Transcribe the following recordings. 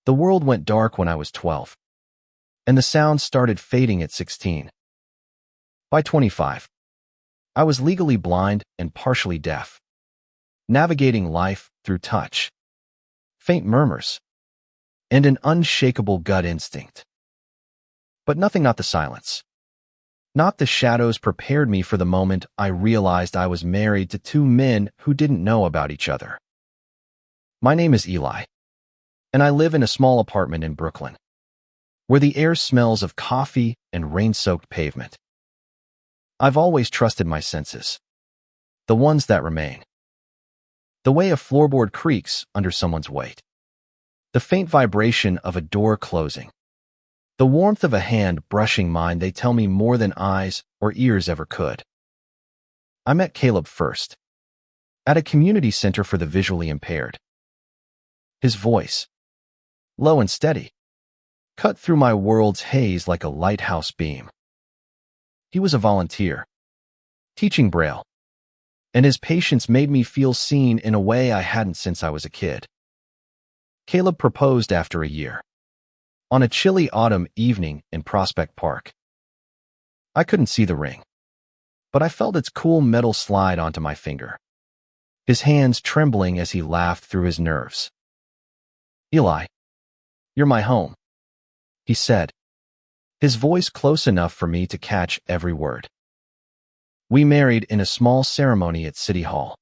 The world went dark when I was 12, and the sounds started fading at 16. By 25, I was legally blind and partially deaf, navigating life through touch, faint murmurs, and an unshakable gut instinct. But nothing, not the silence, not the shadows, prepared me for the moment I realized I was married to two men who didn't know about each other. My name is Eli, and I live in a small apartment in Brooklyn, where the air smells of coffee and rain-soaked pavement. I've always trusted my senses, the ones that remain. The way a floorboard creaks under someone's weight, the faint vibration of a door closing, the warmth of a hand brushing mine, they tell me more than eyes or ears ever could. I met Caleb first, at a community center for the visually impaired. His voice, low and steady, cut through my world's haze like a lighthouse beam. He was a volunteer, teaching Braille, and his patience made me feel seen in a way I hadn't since I was a kid. Caleb proposed after a year, on a chilly autumn evening in Prospect Park. I couldn't see the ring, but I felt its cool metal slide onto my finger, his hands trembling as he laughed through his nerves. "Eli, you're my home," he said, his voice close enough for me to catch every word. We married in a small ceremony at City Hall,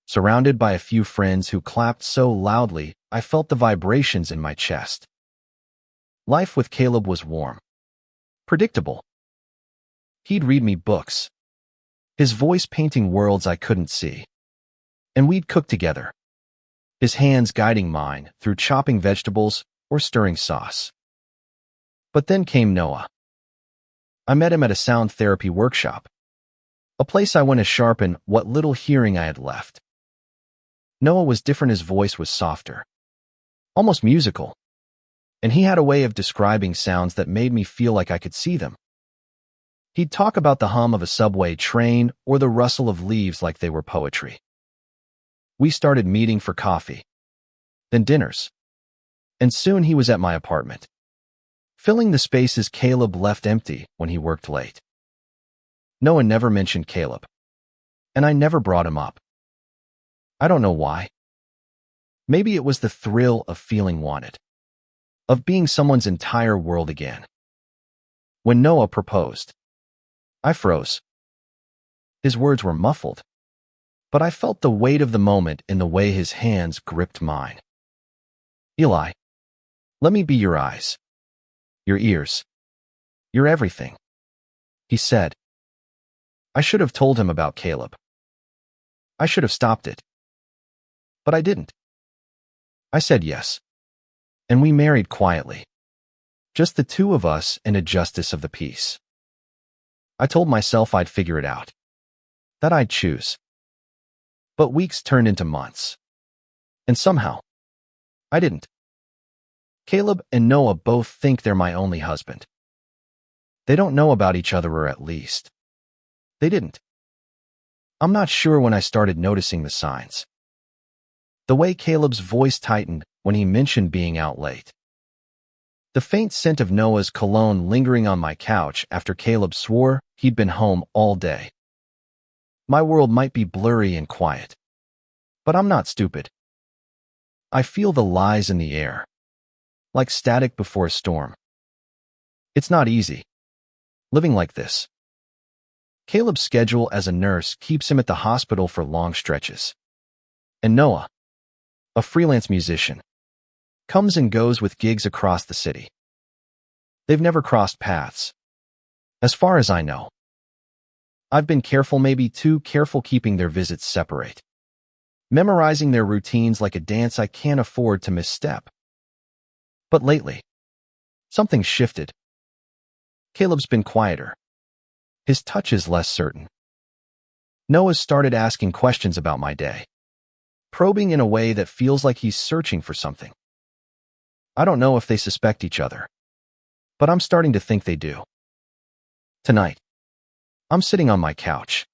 surrounded by a few friends who clapped so loudly I felt the vibrations in my chest. Life with Caleb was warm, predictable. He'd read me books, his voice painting worlds I couldn't see, and we'd cook together, his hands guiding mine through chopping vegetables or stirring sauce. But then came Noah. I met him at a sound therapy workshop, a place I went to sharpen what little hearing I had left. Noah was different. His voice was softer, almost musical, and he had a way of describing sounds that made me feel like I could see them. He'd talk about the hum of a subway train or the rustle of leaves like they were poetry. We started meeting for coffee, then dinners, and soon he was at my apartment, filling the spaces Caleb left empty when he worked late. Noah never mentioned Caleb, and I never brought him up. I don't know why. Maybe it was the thrill of feeling wanted, of being someone's entire world again. When Noah proposed, I froze. His words were muffled, but I felt the weight of the moment in the way his hands gripped mine. "Eli, let me be your eyes, your ears, your everything," he said. I should have told him about Caleb. I should have stopped it. But I didn't. I said yes, and we married quietly, just the two of us and a justice of the peace. I told myself I'd figure it out, that I'd choose. But weeks turned into months, and somehow, I didn't. Caleb and Noah both think they're my only husband. They don't know about each other, or at least, they didn't. I'm not sure when I started noticing the signs. The way Caleb's voice tightened when he mentioned being out late. The faint scent of Noah's cologne lingering on my couch after Caleb swore he'd been home all day. My world might be blurry and quiet, but I'm not stupid. I feel the lies in the air, like static before a storm. It's not easy, living like this. Caleb's schedule as a nurse keeps him at the hospital for long stretches. And Noah, a freelance musician, comes and goes with gigs across the city. They've never crossed paths, as far as I know. I've been careful, maybe too careful, keeping their visits separate, memorizing their routines like a dance I can't afford to misstep. But lately, something's shifted. Caleb's been quieter. His touch is less certain. Noah's started asking questions about my day, probing in a way that feels like he's searching for something. I don't know if they suspect each other, but I'm starting to think they do. Tonight, I'm sitting on my couch,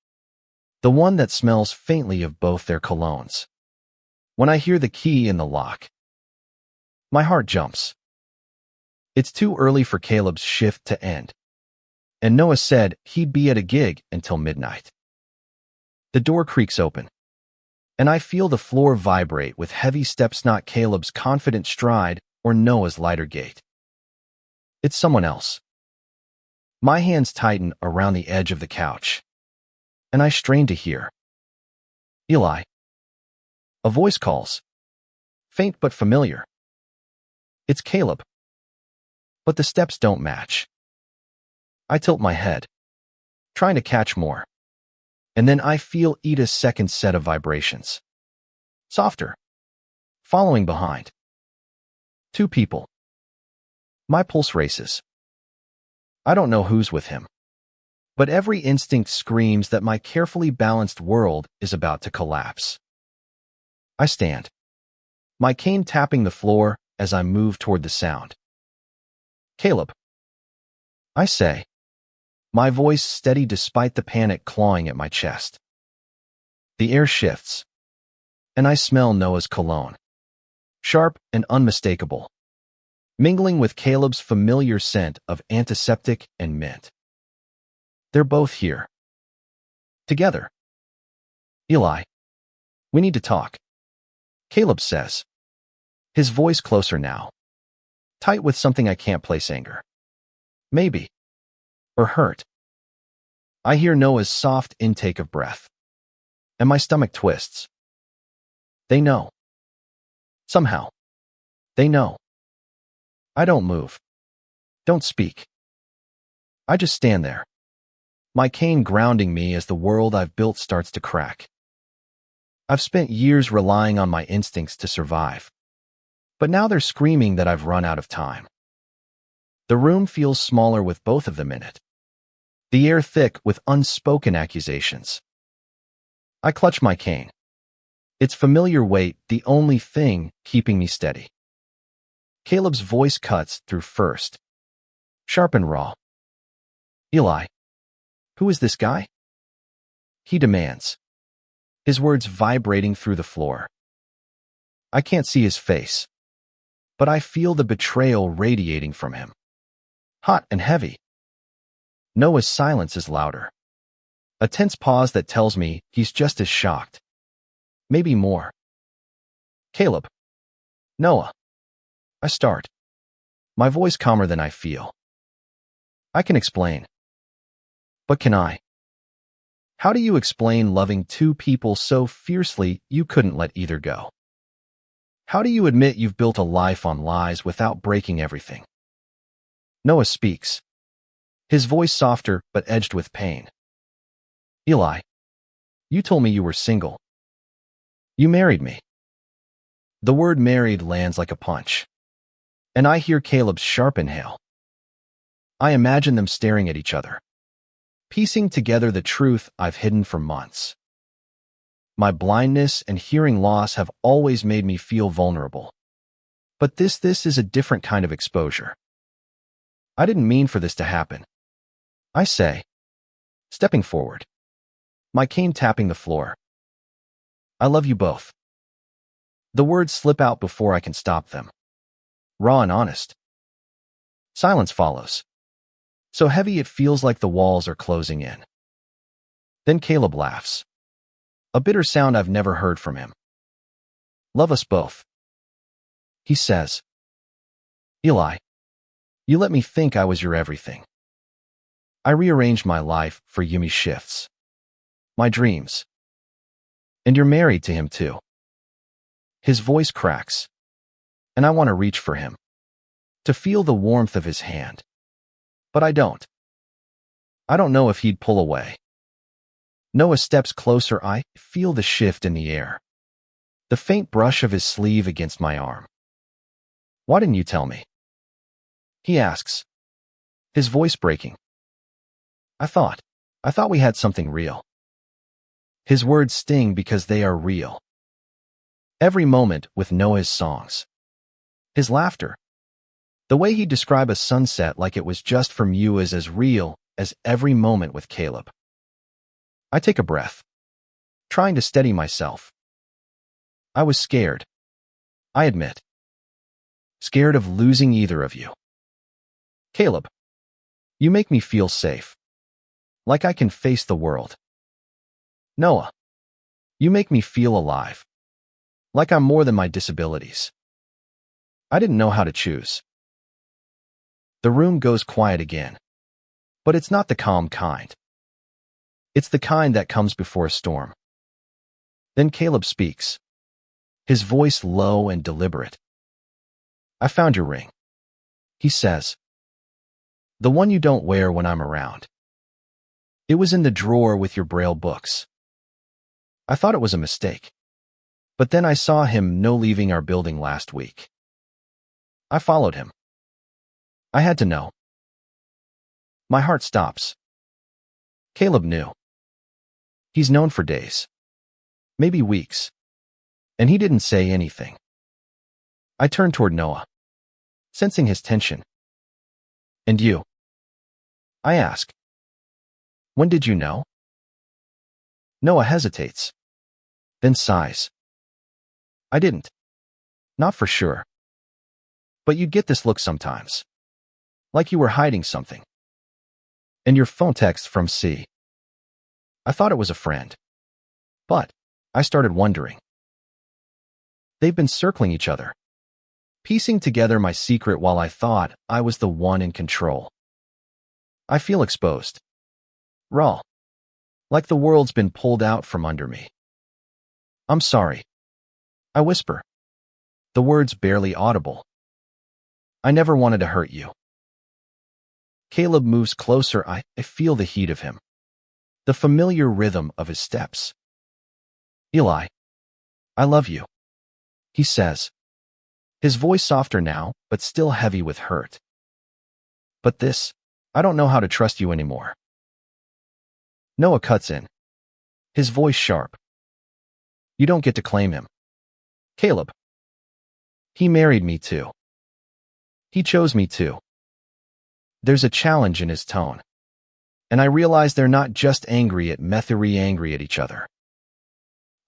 the one that smells faintly of both their colognes, when I hear the key in the lock. My heart jumps. It's too early for Caleb's shift to end, and Noah said he'd be at a gig until midnight. The door creaks open, and I feel the floor vibrate with heavy steps, not Caleb's confident stride or Noah's lighter gait. It's someone else. My hands tighten around the edge of the couch, and I strain to hear. Eli. A voice calls. Faint but familiar. It's Caleb. But the steps don't match. I tilt my head, trying to catch more. And then I feel Ida's second set of vibrations. Softer. Following behind. Two people. My pulse races. I don't know who's with him, but every instinct screams that my carefully balanced world is about to collapse. I stand, my cane tapping the floor as I move toward the sound. Caleb. I say, my voice steady despite the panic clawing at my chest. The air shifts, and I smell Noah's cologne, sharp and unmistakable, mingling with Caleb's familiar scent of antiseptic and mint. They're both here. Together. Eli. We need to talk. Caleb says, his voice closer now, tight with something I can't place anger. Maybe. Or hurt. I hear Noah's soft intake of breath, and my stomach twists. They know. Somehow. They know. I don't move. Don't speak. I just stand there, my cane grounding me as the world I've built starts to crack. I've spent years relying on my instincts to survive, but now they're screaming that I've run out of time. The room feels smaller with both of them in it, the air thick with unspoken accusations. I clutch my cane, its familiar weight the only thing keeping me steady. Caleb's voice cuts through first, sharp and raw. Eli. Who is this guy? He demands, his words vibrating through the floor. I can't see his face, but I feel the betrayal radiating from him. Hot and heavy. Noah's silence is louder. A tense pause that tells me he's just as shocked. Maybe more. Caleb. Noah. I start, my voice calmer than I feel. I can explain. But can I? How do you explain loving two people so fiercely you couldn't let either go? How do you admit you've built a life on lies without breaking everything? Noah speaks, his voice softer but edged with pain. Eli, you told me you were single. You married me. The word married lands like a punch, and I hear Caleb's sharp inhale. I imagine them staring at each other, piecing together the truth I've hidden for months. My blindness and hearing loss have always made me feel vulnerable. But this is a different kind of exposure. I didn't mean for this to happen, I say, stepping forward, my cane tapping the floor. I love you both. The words slip out before I can stop them, raw and honest. Silence follows, so heavy it feels like the walls are closing in. Then Caleb laughs, a bitter sound I've never heard from him. Love us both, he says. Eli, you let me think I was your everything. I rearranged my life for Yumi's shifts, my dreams. And you're married to him too. His voice cracks, and I want to reach for him, to feel the warmth of his hand. But I don't. I don't know if he'd pull away. Noah steps closer. I feel the shift in the air, the faint brush of his sleeve against my arm. Why didn't you tell me? He asks, his voice breaking. I thought we had something real. His words sting because they are real. Every moment with Noah's songs, his laughter, the way he'd describe a sunset like it was just from you is as real as every moment with Caleb. I take a breath, trying to steady myself. I was scared, I admit. scared of losing either of you. Caleb, you make me feel safe, like I can face the world. Noah, you make me feel alive, like I'm more than my disabilities. I didn't know how to choose. The room goes quiet again, but it's not the calm kind. It's the kind that comes before a storm. Then Caleb speaks, his voice low and deliberate. I found your ring, he says. The one you don't wear when I'm around. It was in the drawer with your Braille books. I thought it was a mistake, but then I saw him leaving our building last week. I followed him. I had to know. My heart stops. Caleb knew. He's known for days, maybe weeks, and he didn't say anything. I turned toward Noah, sensing his tension. And you? I ask. When did you know? Noah hesitates, then sighs. I didn't. Not for sure. But you'd get this look sometimes, like you were hiding something. And your phone text from C. I thought it was a friend. But I started wondering. They've been circling each other, piecing together my secret while I thought I was the one in control. I feel exposed. Raw. Like the world's been pulled out from under me. I'm sorry. I whisper. The words barely audible. I never wanted to hurt you. Caleb moves closer. I feel the heat of him, the familiar rhythm of his steps. Eli, I love you, he says, his voice softer now, but still heavy with hurt. But this, I don't know how to trust you anymore. Noah cuts in, his voice sharp. You don't get to claim him. Caleb. He married me too. He chose me too. There's a challenge in his tone, and I realize they're not just angry at each other.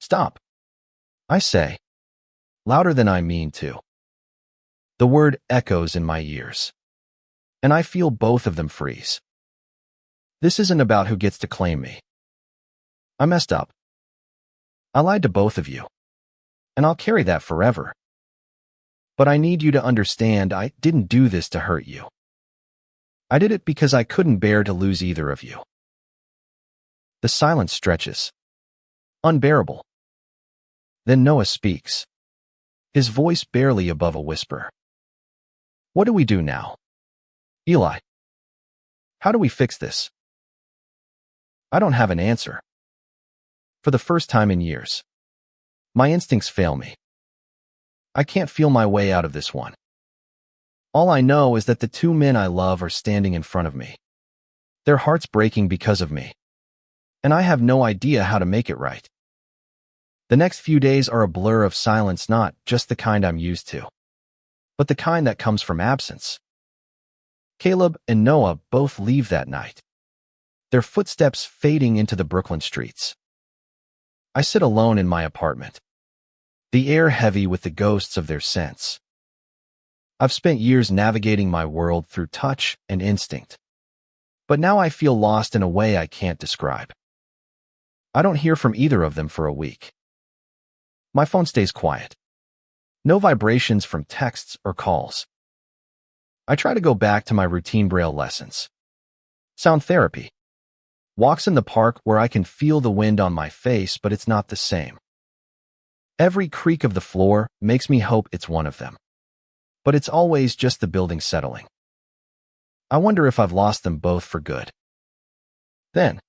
Stop, I say, louder than I mean to. The word echoes in my ears, and I feel both of them freeze. This isn't about who gets to claim me. I messed up. I lied to both of you, and I'll carry that forever. But I need you to understand I didn't do this to hurt you. I did it because I couldn't bear to lose either of you. The silence stretches. Unbearable. Then Noah speaks, his voice barely above a whisper. What do we do now? Eli. How do we fix this? I don't have an answer. For the first time in years, my instincts fail me. I can't feel my way out of this one. All I know is that the two men I love are standing in front of me, their hearts breaking because of me, and I have no idea how to make it right. The next few days are a blur of silence, not just the kind I'm used to, but the kind that comes from absence. Caleb and Noah both leave that night, their footsteps fading into the Brooklyn streets. I sit alone in my apartment, the air heavy with the ghosts of their scents. I've spent years navigating my world through touch and instinct, but now I feel lost in a way I can't describe. I don't hear from either of them for a week. My phone stays quiet. No vibrations from texts or calls. I try to go back to my routine Braille lessons. Sound therapy. Walks in the park where I can feel the wind on my face, but it's not the same. Every creak of the floor makes me hope it's one of them. But it's always just the building settling. I wonder if I've lost them both for good. Then,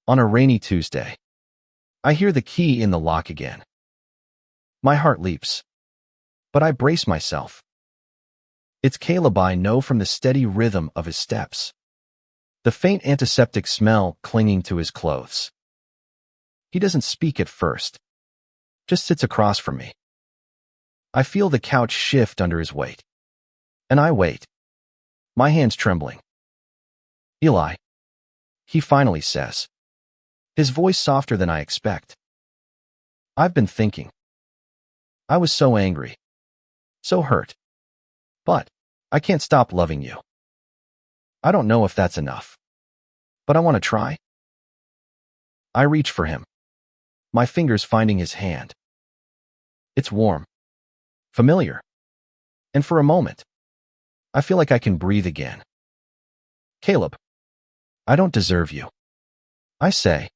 on a rainy Tuesday, I hear the key in the lock again. My heart leaps, but I brace myself. It's Caleb. I know from the steady rhythm of his steps, the faint antiseptic smell clinging to his clothes. He doesn't speak at first, just sits across from me. I feel the couch shift under his weight, and I wait, my hands trembling. Eli, he finally says, his voice softer than I expect. I've been thinking. I was so angry, so hurt. But I can't stop loving you. I don't know if that's enough, but I want to try. I reach for him, my fingers finding his hand. It's warm, familiar, and for a moment, I feel like I can breathe again. Caleb, I don't deserve you, I say,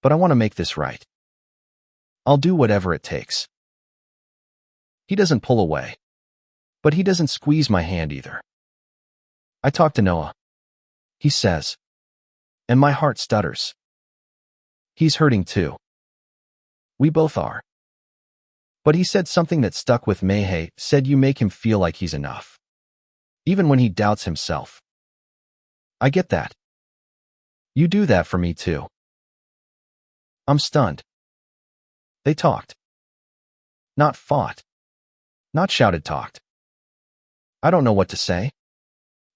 but I want to make this right. I'll do whatever it takes. He doesn't pull away, but he doesn't squeeze my hand either. I talk to Noah, he says, and my heart stutters. He's hurting too. We both are. But he said something that stuck with me. He said you make him feel like he's enough, even when he doubts himself. I get that. You do that for me too. I'm stunned. They talked. Not fought. Not shouted talked. I don't know what to say,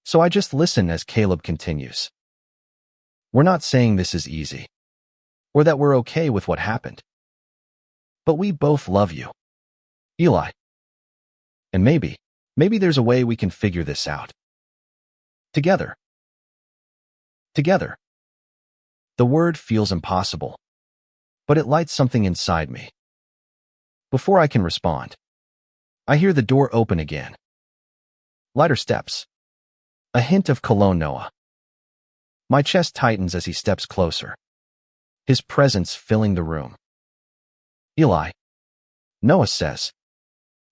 so I just listen as Caleb continues. We're not saying this is easy, or that we're okay with what happened. But we both love you, Eli. And maybe there's a way we can figure this out. Together. Together. The word feels impossible, but it lights something inside me. Before I can respond, I hear the door open again. Lighter steps. A hint of cologne. Noah. My chest tightens as he steps closer, his presence filling the room. Eli, Noah says,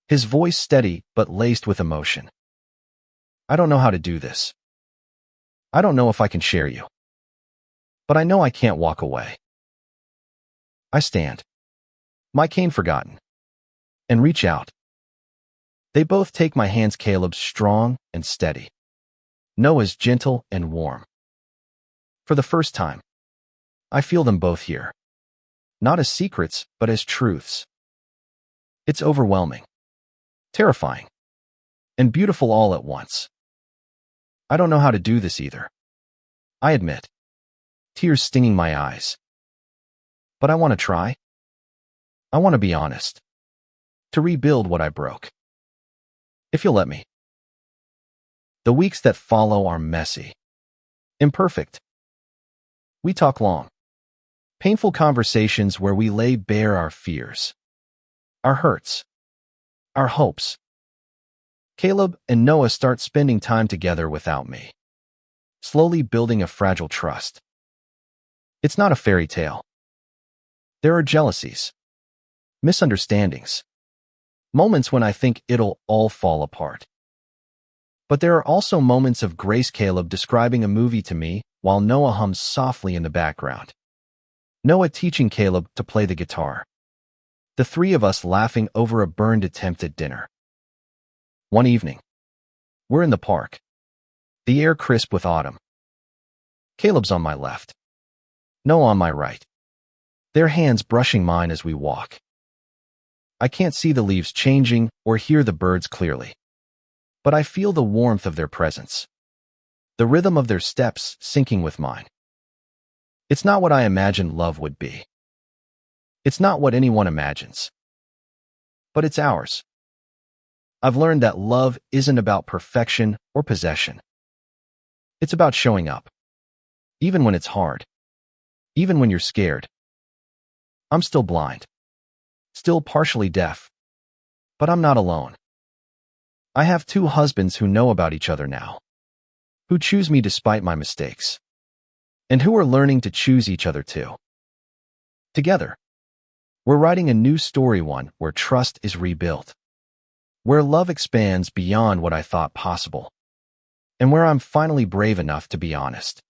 his voice steady but laced with emotion. I don't know how to do this. I don't know if I can share you. But I know I can't walk away. I stand, my cane forgotten, and reach out. They both take my hands. Caleb's strong and steady. Noah's gentle and warm. For the first time, I feel them both here. Not as secrets, but as truths. It's overwhelming, terrifying, and beautiful all at once. I don't know how to do this either, I admit, tears stinging my eyes. But I want to try. I want to be honest, to rebuild what I broke. If you'll let me. The weeks that follow are messy, imperfect. We talk long, painful conversations where we lay bare our fears, our hurts, our hopes. Caleb and Noah start spending time together without me, slowly building a fragile trust. It's not a fairy tale. There are jealousies, misunderstandings, moments when I think it'll all fall apart. But there are also moments of grace. Caleb describing a movie to me while Noah hums softly in the background. Noah teaching Caleb to play the guitar. The three of us laughing over a burned attempt at dinner. One evening, we're in the park, the air crisp with autumn. Caleb's on my left, Noah on my right, their hands brushing mine as we walk. I can't see the leaves changing or hear the birds clearly, but I feel the warmth of their presence, the rhythm of their steps syncing with mine. It's not what I imagined love would be. It's not what anyone imagines. But it's ours. I've learned that love isn't about perfection or possession. It's about showing up, even when it's hard, even when you're scared. I'm still blind, still partially deaf, but I'm not alone. I have two husbands who know about each other now, who choose me despite my mistakes, and who are learning to choose each other too. Together, we're writing a new story, one where trust is rebuilt, where love expands beyond what I thought possible, and where I'm finally brave enough to be honest.